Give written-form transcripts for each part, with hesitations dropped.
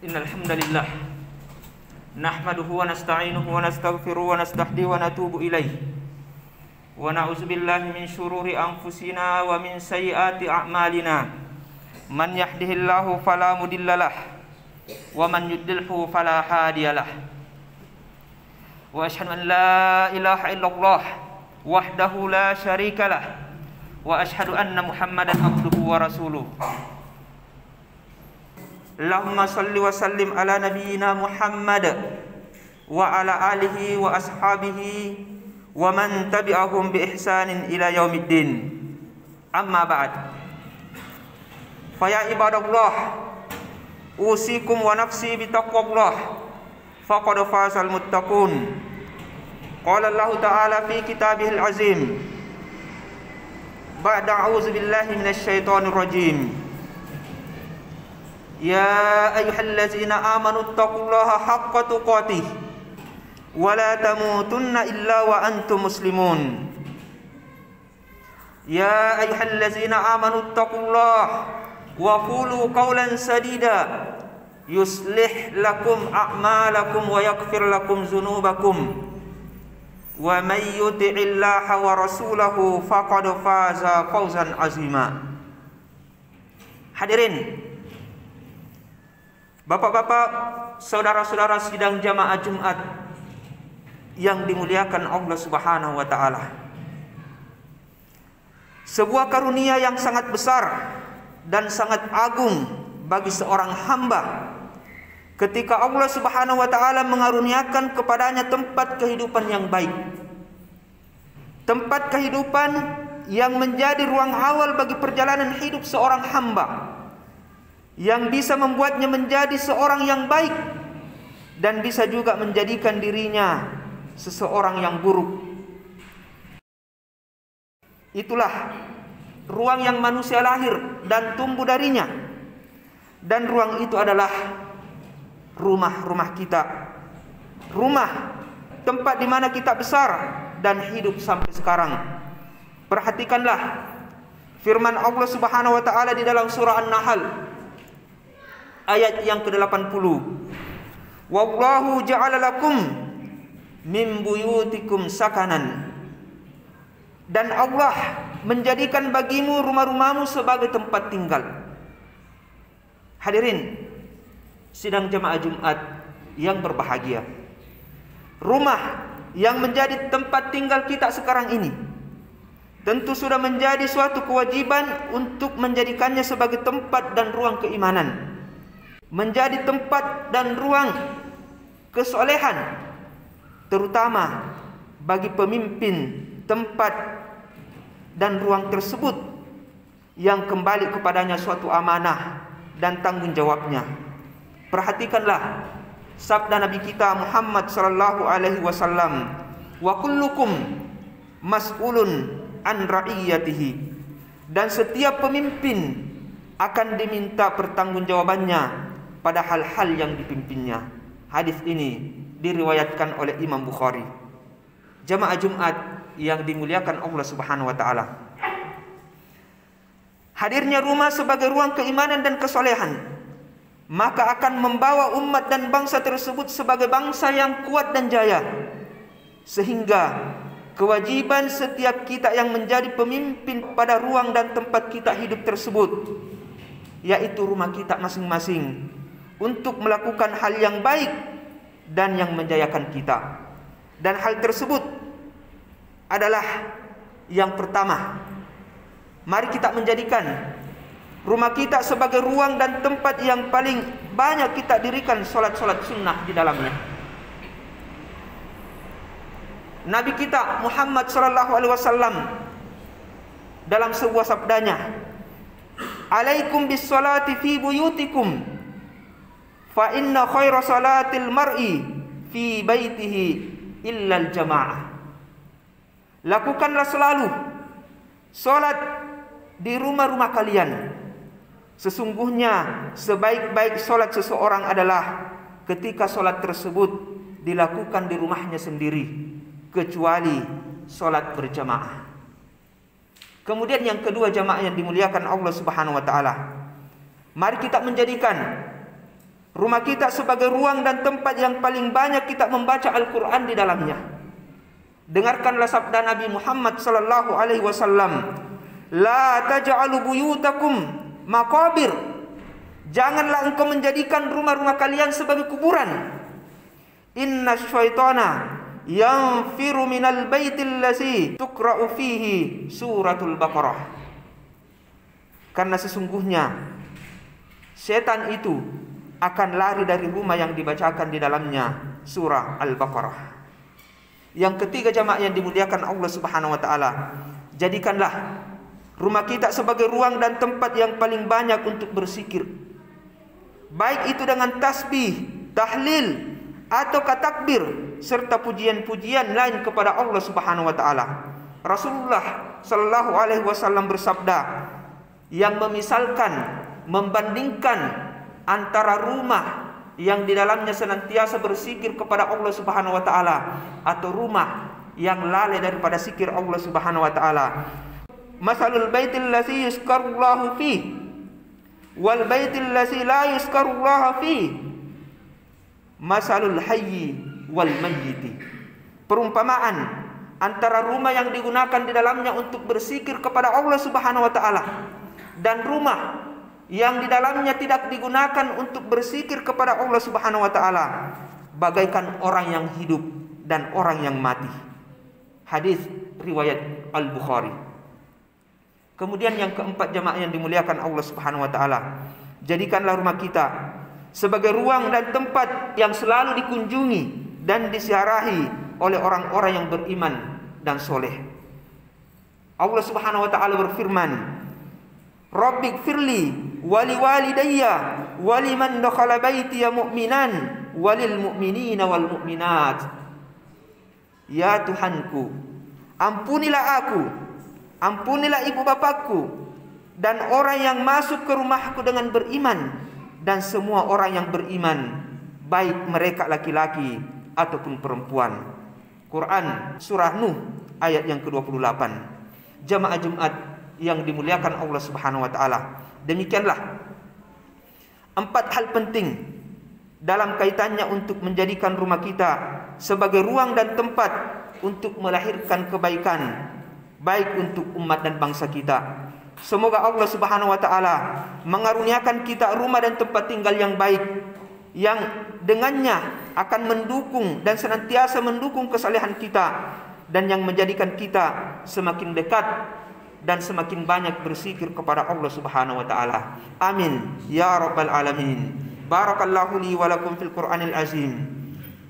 Innal hamdalillah nahmaduhu wa nasta'inuhu wa nastaghfiruhu wa nastahdihi wa natubu ilaihi wa na'udzu billahi min shururi anfusina wa min sayyiati a'malina man yahdihillahu fala mudhillalah wa man yudlilhu fala hadiyalah wa asyhadu an la ilaha illallah wahdahu la syarikalah wa asyhadu anna Muhammadan abduhu wa rasuluh. Allahumma salli wa sallim ala nabiyyina Muhammad wa ala alihi wa ashabihi wa man tabi'ahum bi ihsanin ila yaumiddin. Amma ba'd. Fa ya ibadallah, usikum wa nafsi bi taqwallah faqad fazal muttaqun. Qala Allah ta'ala fi kitabihil azim ba'da a'udzu billahi minasy syaithanir rajim. Ya ayyuhallazina amanu taqullaha haqqa tuqatih wa la tamutunna illa wa antum muslimun. Ya ayyuhallazina amanu taqullaha wa qulu qawlan sadida yuslih lakum a'malakum wa yaghfir lakum dzunubakum wa may yuti'illaha wa rasulahu faqad faza fawzan azima. Hadirin, bapak-bapak, saudara-saudara sidang jamaah Jumat yang dimuliakan Allah Subhanahu wa taala. Sebuah karunia yang sangat besar dan sangat agung bagi seorang hamba ketika Allah Subhanahu wa taala mengaruniakan kepadanya tempat kehidupan yang baik. Tempat kehidupan yang menjadi ruang awal bagi perjalanan hidup seorang hamba, yang bisa membuatnya menjadi seorang yang baik dan bisa juga menjadikan dirinya seseorang yang buruk. Itulah ruang yang manusia lahir dan tumbuh darinya, dan ruang itu adalah rumah-rumah kita, rumah tempat di mana kita besar dan hidup sampai sekarang. Perhatikanlah firman Allah Subhanahu wa taala di dalam surah An-Nahl ayat yang ke-80. Wallahu ja'ala lakum min buyutikum sakanan. Dan Allah menjadikan bagimu rumah-rumahmu sebagai tempat tinggal. Hadirin sidang jamaah Jumat yang berbahagia, rumah yang menjadi tempat tinggal kita sekarang ini tentu sudah menjadi suatu kewajiban untuk menjadikannya sebagai tempat dan ruang keimanan, menjadi tempat dan ruang kesolehan, terutama bagi pemimpin tempat dan ruang tersebut yang kembali kepadanya suatu amanah dan tanggung jawabnya. Perhatikanlah sabda Nabi kita Muhammad sallallahu alaihi wasallam, wa kullukum mas'ulun an ra'iyatihi. Dan setiap pemimpin akan diminta pertanggungjawabannya pada hal-hal yang dipimpinnya. Hadis ini diriwayatkan oleh Imam Bukhari. Jamaah Jumat yang dimuliakan Allah Subhanahu wa taala, hadirnya rumah sebagai ruang keimanan dan kesolehan maka akan membawa umat dan bangsa tersebut sebagai bangsa yang kuat dan jaya, sehingga kewajiban setiap kita yang menjadi pemimpin pada ruang dan tempat kita hidup tersebut, yaitu rumah kita masing-masing, untuk melakukan hal yang baik dan yang menjayakan kita. Dan hal tersebut adalah yang pertama, mari kita menjadikan rumah kita sebagai ruang dan tempat yang paling banyak kita dirikan solat-solat sunnah di dalamnya. Nabi kita Muhammad sallallahu alaihi wasallam dalam sebuah sabdanya, alaikum bis salati fi buyutikum fa inna khaira salatil mar'i fi baitihi illal jamaah. Lakukanlah selalu salat di rumah-rumah kalian. Sesungguhnya sebaik-baik salat seseorang adalah ketika salat tersebut dilakukan di rumahnya sendiri, kecuali salat berjamaah. Kemudian yang kedua, jamaah yang dimuliakan Allah Subhanahu wa taala, mari kita menjadikan Rumah kita sebagai ruang dan tempat yang paling banyak kita membaca Al-Quran di dalamnya. Dengarkanlah sabda Nabi Muhammad sallallahu alaihi wasallam, "La taj'alu buyutakum maqabir." Janganlah engkau menjadikan rumah-rumah kalian sebagai kuburan. Inna syaitana yanfiru minal baitil ladzi tuqra'u fihi suratul Baqarah. Karena sesungguhnya setan itu akan lari dari rumah yang dibacakan di dalamnya surah Al-Baqarah. Yang ketiga, jamaah yang dimuliakan Allah Subhanahu wa taala, jadikanlah rumah kita sebagai ruang dan tempat yang paling banyak untuk berzikir. Baik itu dengan tasbih, tahlil, atau takbir serta pujian-pujian lain kepada Allah Subhanahu wa taala. Rasulullah sallallahu alaihi wasallam bersabda yang memisalkan, membandingkan antara rumah yang di dalamnya senantiasa berzikir kepada Allah Subhanahu wa taala atau rumah yang lalai daripada zikir Allah Subhanahu wa taala. Masalul baitil ladzi yuzkarullahu fi wal baitil ladzi la yuzkarullahu fi masalul hayyi wal mayyiti. Perumpamaan antara rumah yang digunakan di dalamnya untuk berzikir kepada Allah Subhanahu wa taala dan rumah yang di dalamnya tidak digunakan untuk berzikir kepada Allah Subhanahu wa taala, bagaikan orang yang hidup dan orang yang mati. Hadis riwayat Al-Bukhari. Kemudian yang keempat, jamaah yang dimuliakan Allah Subhanahu wa taala, jadikanlah rumah kita sebagai ruang dan tempat yang selalu dikunjungi dan disiarahi oleh orang-orang yang beriman dan soleh. Allah Subhanahu wa taala berfirman, "Rabbighfirli wali walidayya waliman dakhala baitiya mu'minan walil mu'minina wal mu'minat." Ya Tuhanku, ampunilah aku, ampunilah ibu bapakku dan orang yang masuk ke rumahku dengan beriman dan semua orang yang beriman, baik mereka laki-laki ataupun perempuan. Quran surah Nuh ayat yang ke-28. Jamaah Jumat yang dimuliakan Allah Subhanahu wa taala, demikianlah 4 hal penting dalam kaitannya untuk menjadikan rumah kita sebagai ruang dan tempat untuk melahirkan kebaikan baik untuk umat dan bangsa kita. Semoga Allah Subhanahu wa taala mengaruniakan kita rumah dan tempat tinggal yang baik, yang dengannya akan mendukung dan senantiasa mendukung kesalehan kita, dan yang menjadikan kita semakin dekat dan semakin banyak berzikir kepada Allah Subhanahu wa taala. Amin ya rabbal alamin. Barakallahu li wa lakum fil Qur'anil azim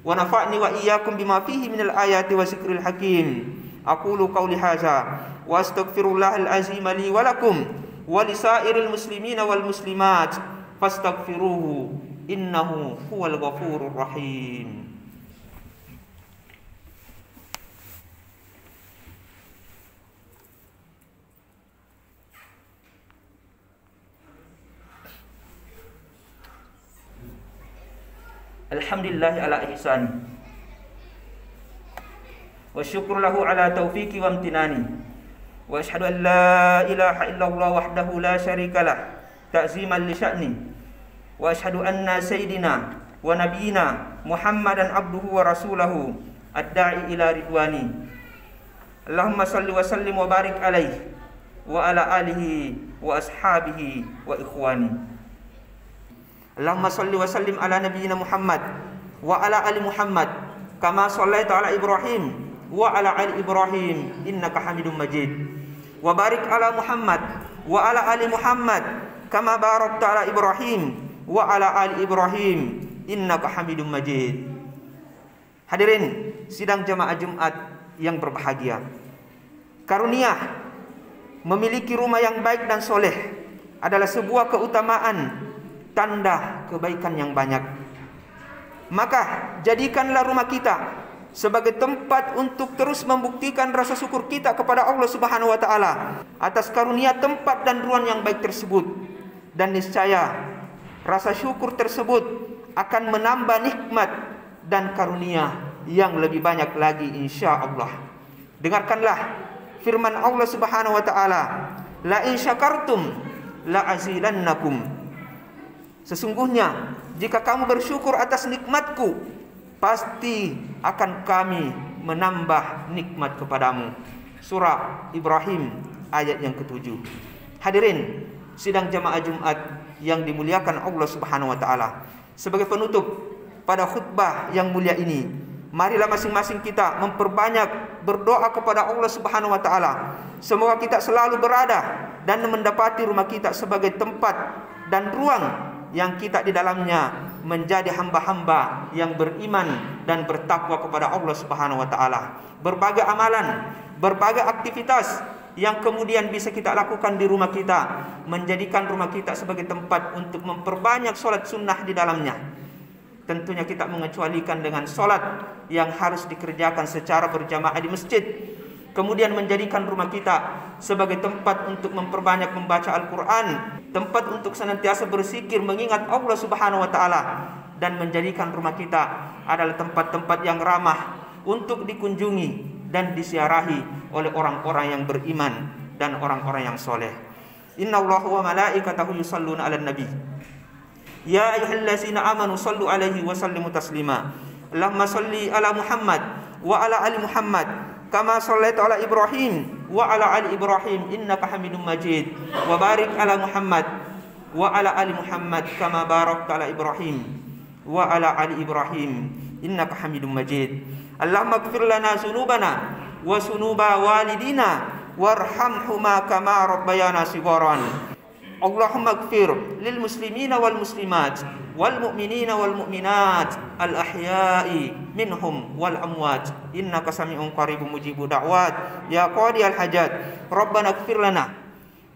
wa nafa'ni wa iyyakum bima fihi minal ayati wa zikril hakim. Aqulu qawli hadza wa astaghfirullahal azim li wa lakum wa lisairil muslimina wal muslimat fastaghfiruhu innahu huwal ghafurur rahim. Alhamdulillah ala ihsani wa syukur lahu ala taufiqi wa amtinani wa ashhadu an la ilaha illallah wahdahu la syarikalah ta'ziman li sya'ni wa ashhadu anna sayyidina wa nabiyina Muhammadan abduhu wa rasulahu ad-da'i ila ridwani. Allahumma salli wa sallim wa barik alaihi wa ala alihi wa ashabihi wa ikhwani. Allahumma salli wa sallim ala nabiyyina Muhammad wa ala ali Muhammad kama sallaita ala Ibrahim wa ala ali Ibrahim innaka Hamidum Majid. Wa barik ala Muhammad wa ala ali Muhammad kama barakta ala Ibrahim wa ala ali Ibrahim innaka Hamidum Majid. Hadirin sidang jamaah Jumat yang berbahagia, karunia memiliki rumah yang baik dan soleh adalah sebuah keutamaan, tanda kebaikan yang banyak. Maka jadikanlah rumah kita sebagai tempat untuk terus membuktikan rasa syukur kita kepada Allah Subhanahu wa taala atas karunia tempat dan ruang yang baik tersebut, dan niscaya rasa syukur tersebut akan menambah nikmat dan karunia yang lebih banyak lagi insyaallah. Dengarkanlah firman Allah Subhanahu wa taala, "La in syakartum la azilannakum." Sesungguhnya jika kamu bersyukur atas nikmatku, pasti akan kami menambah nikmat kepadamu. Surah Ibrahim ayat yang ke-7. Hadirin sidang jamaah Jumat yang dimuliakan Allah Subhanahu wa taala. Sebagai penutup pada khutbah yang mulia ini, marilah masing-masing kita memperbanyak berdoa kepada Allah Subhanahu wa taala. Semoga kita selalu berada dan mendapati rumah kita sebagai tempat dan ruang yang kita di dalamnya menjadi hamba-hamba yang beriman dan bertakwa kepada Allah Subhanahu wa taala. Berbagai amalan, berbagai aktivitas yang kemudian bisa kita lakukan di rumah kita, menjadikan rumah kita sebagai tempat untuk memperbanyak solat sunnah di dalamnya. Tentunya kita mengecualikan dengan solat yang harus dikerjakan secara berjamaah di masjid. Kemudian menjadikan rumah kita sebagai tempat untuk memperbanyak membaca Al-Quran, tempat untuk senantiasa berzikir mengingat Allah Subhanahu wa taala, dan menjadikan rumah kita adalah tempat-tempat yang ramah untuk dikunjungi dan disiarahi oleh orang-orang yang beriman dan orang-orang yang soleh. Innallaha wa malaikatahu yusholluna 'alan nabi. Ya ayyuhallazina amanu shallu 'alaihi wa sallimu taslima. Allahumma shalli ala Muhammad wa ala ali Muhammad kama shallaita ala Ibrahim wa ala ali Ibrahim innaka Hamidum Majid. Wa barik ala Muhammad wa ala ali Muhammad kama barakta ala Ibrahim wa ala ali Ibrahim innaka Hamidum Majid. Allahumma ighfir lana dzunubana wa dzunuba walidina warhamhuma kama rabbayana shigharan. Allahumma ighfir lil muslimina wal muslimat wal mu'minina wal mu'minat al ahya'i minhum wal amwat innaka sami'un qaribun mujibud da'wat ya qadiyal hajat. Rabbana ighfir lana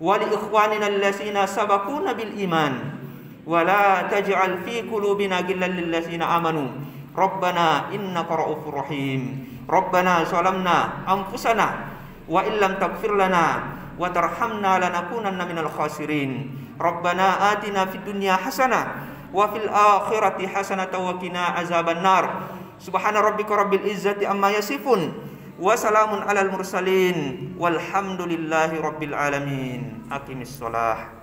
wa li ikhwanina allazina sabaquna bil iman wa la taj'al fi qulubina ghillan lil ladzina amanu Rabbana innaka ra'ufur rahim. Rabbana zalamna anfusana wa illam taghfir lana wa tarhamna lanakunanna minal khasirin. Rabbana atina fid dunya hasanah wa fil akhirati hasanatan wa qina azabannar. Subhana rabbika rabbil izzati amma yasifun wa salamun alal mursalin walhamdulillahi rabbil alamin. Aqimis shalah.